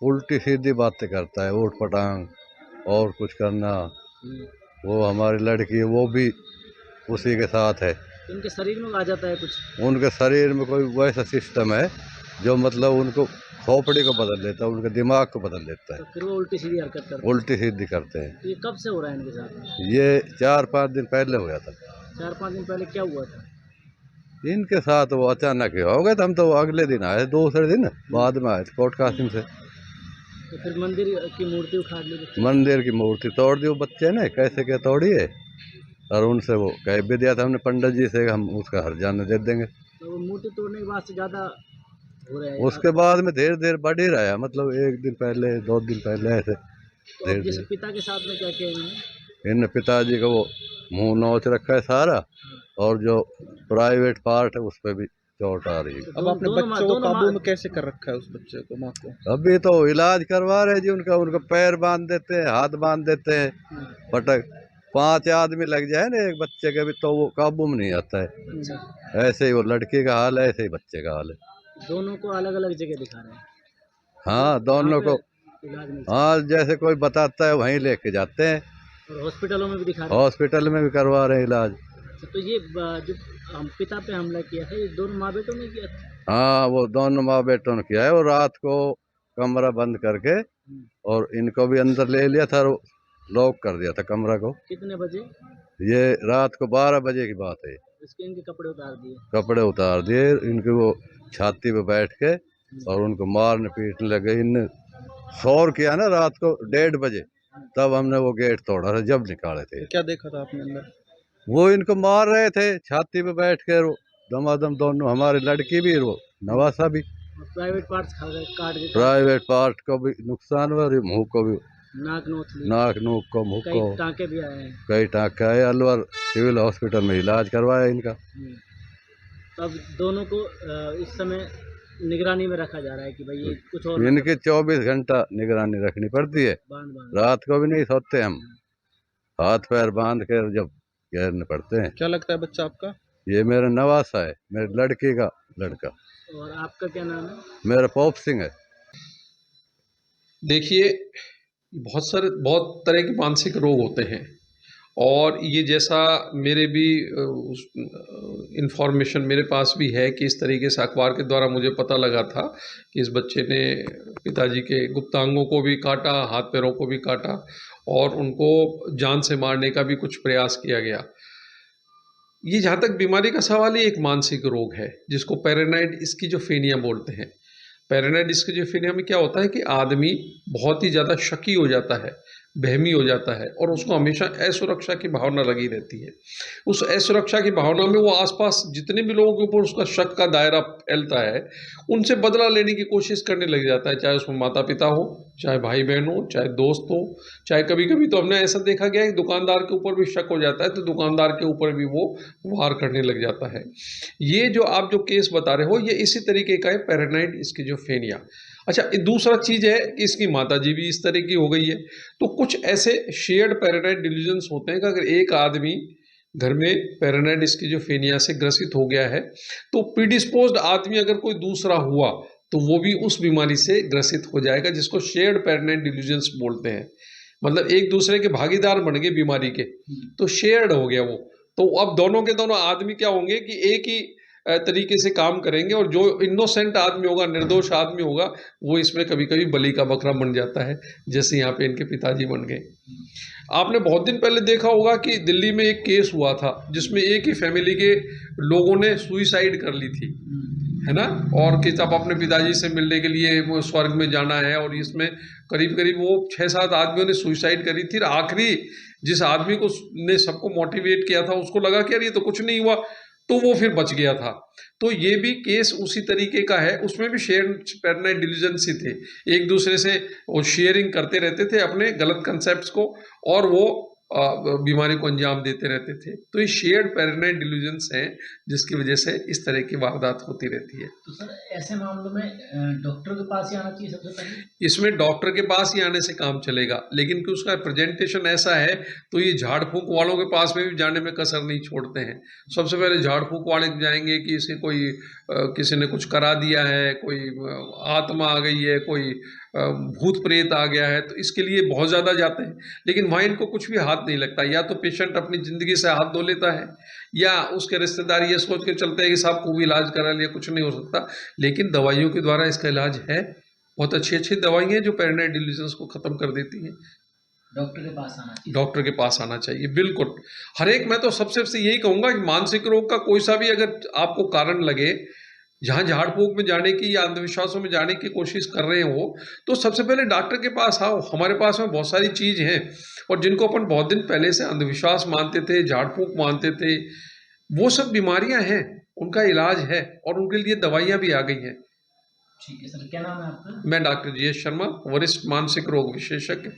उल्टी सीधी बातें करता है, ऊट पटांग और कुछ करना। वो हमारी लड़की है, वो भी उसी के साथ है। तो उनके शरीर में आ जाता है कुछ? उनके शरीर में कोई वैसा सिस्टम है जो मतलब उनको खोपड़ी को बदल देता है, उनके दिमाग को बदल देता तो है। फिर वो उल्टी सीधी हरकत करते हैं। उल्टी सीधी करते हैं। तो ये कब से हो रहा है इनके साथ? ये 4-5 दिन पहले हो गया था। 4-5 दिन पहले क्या हुआ था? इनके साथ वो अचानक ही हो गया था। हम तो अगले दिन आए, दूसरे दिन बाद में आए थे कोट कासिम से। तो फिर मंदिर की मूर्ति उखाड़ ली बच्चे? मंदिर की मूर्ति तोड़ दी वो बच्चे ने, कैसे क्या तोड़ी है। और उनसे वो कह भी दिया था हमने पंडित जी से, हम उसका हर्जाना दे देंगे। तो वो मूर्ति तोड़ने के बाद से ज़्यादा हो रहा है उसके बाद में धीरे धीरे बढ़ ही रहा है, मतलब 1 दिन पहले 2 दिन पहले ऐसे तो धीरे अब जैसे धीरे। पिता के साथ में क्या किया इन्होंने? इन पिताजी का वो मुंह नोच रखा है सारा, और जो प्राइवेट पार्ट है उस पर भी चोट आ रही है। तो अब आपने बच्चों को काबू में कैसे कर रखा है, उस बच्चे को, माँ को? अभी तो इलाज करवा रहे जी उनका। उनका पैर बांध देते हैं, हाथ बांध देते हैं, पटक 5 आदमी लग जाए ना एक बच्चे के भी तो वो काबू में नहीं आता है। अच्छा, ऐसे ही वो लड़की का हाल है, ऐसे ही बच्चे का हाल है। दोनों को अलग अलग जगह दिखा रहे हैं? हाँ, दोनों को। इलाज नहीं? हाँ, जैसे कोई बताता है वहीं लेके जाते हैं। और हॉस्पिटलों में भी दिखा रहे हैं? हॉस्पिटल में भी करवा रहे हैं इलाज। अच्छा, तो ये जो हम पिता पे हमला किया था, ये दोनों माँ बेटों ने किया था? हाँ, वो दोनों माँ बेटों ने किया है। वो रात को कमरा बंद करके और इनको भी अंदर ले लिया था, लॉक कर दिया था कमरा को। कितने बजे? ये रात को 12 बजे की बात है। इसके इनके कपड़े उतार दिए? कपड़े उतार दिए इनकी, वो छाती पे बैठ के और उनको मारने पीटने लगे। इन शोर किया ना रात को 1:30 बजे, तब हमने वो गेट तोड़ा था जब निकाले थे। क्या देखा था आपने अंदर? वो इनको मार रहे थे छाती पे बैठ कर, वो दमादम दोनों, हमारी लड़की भी वो नवासा भी। और प्राइवेट पार्ट्स खा गए, काट के? प्राइवेट पार्ट को भी नुकसान हुआ और मुंह को भी, नाक नोच ली? नाक नूक को, मुंह कई को टाँके भी आए हैं? कई टाँके आए। अलवर सिविल हॉस्पिटल में इलाज करवाया इनका। तो अब दोनों को इस समय निगरानी में रखा जा रहा है कि भाई ये कुछ और इनकी 24 घंटा निगरानी रखनी पड़ती है। बांध बांध। रात को भी नहीं सोते हम, हाथ पैर बांध कर जब घेरने पड़ते हैं। क्या लगता है बच्चा आपका? ये मेरा नवासा है, मेरी लड़की का लड़का। और आपका क्या नाम है? मेरा पोप सिंह है। देखिए, बहुत तरह के मानसिक रोग होते हैं, और ये जैसा मेरे भी इंफॉर्मेशन मेरे पास भी है कि इस तरीके से अखबार के द्वारा मुझे पता लगा था कि इस बच्चे ने पिताजी के गुप्तांगों को भी काटा, हाथ पैरों को भी काटा, और उनको जान से मारने का भी कुछ प्रयास किया गया। ये जहाँ तक बीमारी का सवाल है, एक मानसिक रोग है जिसको पैरानाइड स्किज़ोफ्रेनिया बोलते हैं। पैरानाइड स्किज़ोफ्रेनिया में क्या होता है कि आदमी बहुत ही ज़्यादा शकी हो जाता है, वहमी हो जाता है, और उसको हमेशा असुरक्षा की भावना लगी रहती है। उस असुरक्षा की भावना में वो आसपास जितने भी लोगों के ऊपर उसका शक का दायरा फैलता है, उनसे बदला लेने की कोशिश करने लग जाता है, चाहे उसमें माता पिता हो, चाहे भाई बहन हो, चाहे दोस्त हो, चाहे कभी कभी तो हमने ऐसा देखा गया है दुकानदार के ऊपर भी शक हो जाता है तो दुकानदार के ऊपर भी वो वार करने लग जाता है। ये जो आप जो केस बता रहे हो, ये इसी तरीके का है, पैरानाइड स्किज़ोफ्रेनिया। अच्छा, दूसरा चीज़ है कि इसकी माता जी भी इस तरह की हो गई है। तो कुछ ऐसे शेयर्ड पैरानाइड डिल्यूजन्स होते हैं कि अगर एक आदमी घर में पैरानाइड स्किज़ोफ्रेनिया से ग्रसित हो गया है, तो प्रीडिस्पोज्ड आदमी अगर कोई दूसरा हुआ तो वो भी उस बीमारी से ग्रसित हो जाएगा, जिसको शेयर्ड पैरानाइड डिल्यूजन्स बोलते हैं। मतलब एक दूसरे के भागीदार बन गए बीमारी के, तो शेयर्ड हो गया वो। तो अब दोनों के दोनों आदमी क्या होंगे कि एक ही तरीके से काम करेंगे, और जो इनोसेंट आदमी होगा, निर्दोष आदमी होगा, वो इसमें कभी कभी बलि का बकरा बन जाता है, जैसे यहाँ पे इनके पिताजी बन गए। आपने बहुत दिन पहले देखा होगा कि दिल्ली में एक केस हुआ था जिसमें एक ही फैमिली के लोगों ने सुइसाइड कर ली थी, है ना, और कि जब अपने पिताजी से मिलने के लिए वो स्वर्ग में जाना है, और इसमें करीब करीब वो 6-7 आदमियों ने सुइसाइड करी थी। आखिरी जिस आदमी को ने सबको मोटिवेट किया था उसको लगा कि यार ये तो कुछ नहीं हुआ, तो वो फिर बच गया था। तो ये भी केस उसी तरीके का है, उसमें भी शेयर पैरानाइड डिल्यूजन्स ही थे, एक दूसरे से वो शेयरिंग करते रहते थे अपने गलत कंसेप्ट्स को, और वो बीमारी को अंजाम देते रहते थे। तो ये शेयर्ड पैरानाइड डिल्यूजन्स हैं जिसकी वजह से इस तरह की वारदात होती रहती है। तो सर ऐसे मामलों में डॉक्टर के पास ही आना चाहिए सबसे पहले? इसमें डॉक्टर के पास ही आने से काम चलेगा, लेकिन कि उसका प्रेजेंटेशन ऐसा है तो ये झाड़ फूंक वालों के पास में भी जाने में कसर नहीं छोड़ते हैं। सबसे पहले झाड़ फूंक वाले जाएंगे कि इसे कोई किसी ने कुछ करा दिया है, कोई आत्मा आ गई है, कोई भूत प्रेत आ गया है, तो इसके लिए बहुत ज़्यादा जाते हैं। लेकिन वहाँ इनको कुछ भी हाथ नहीं लगता। या तो पेशेंट अपनी ज़िंदगी से हाथ धो लेता है, या उसके रिश्तेदार ये सोच के चलते हैं कि साहब को भी इलाज करा लिया, कुछ नहीं हो सकता। लेकिन दवाइयों के द्वारा इसका इलाज है। बहुत अच्छी अच्छी दवाई हैं जो पैरानाइड डिल्यूजन्स को ख़त्म कर देती हैं। डॉक्टर के पास आना चाहिए। डॉक्टर के पास आना चाहिए, बिल्कुल। हर एक, मैं तो सबसे यही कहूँगा कि मानसिक रोग का कोई सा भी अगर आपको कारण लगे, जहाँ झाड़ फूक में जाने की या अंधविश्वासों में जाने की कोशिश कर रहे हो, तो सबसे पहले डॉक्टर के पास आओ। हमारे पास में बहुत सारी चीज़ हैं, और जिनको अपन बहुत दिन पहले से अंधविश्वास मानते थे, झाड़ फूक मानते थे, वो सब बीमारियां हैं, उनका इलाज है, और उनके लिए दवाइयाँ भी आ गई हैं। ठीक है सर, क्या नाम है आपका? मैं डॉक्टर GS शर्मा, वरिष्ठ मानसिक रोग विशेषज्ञ।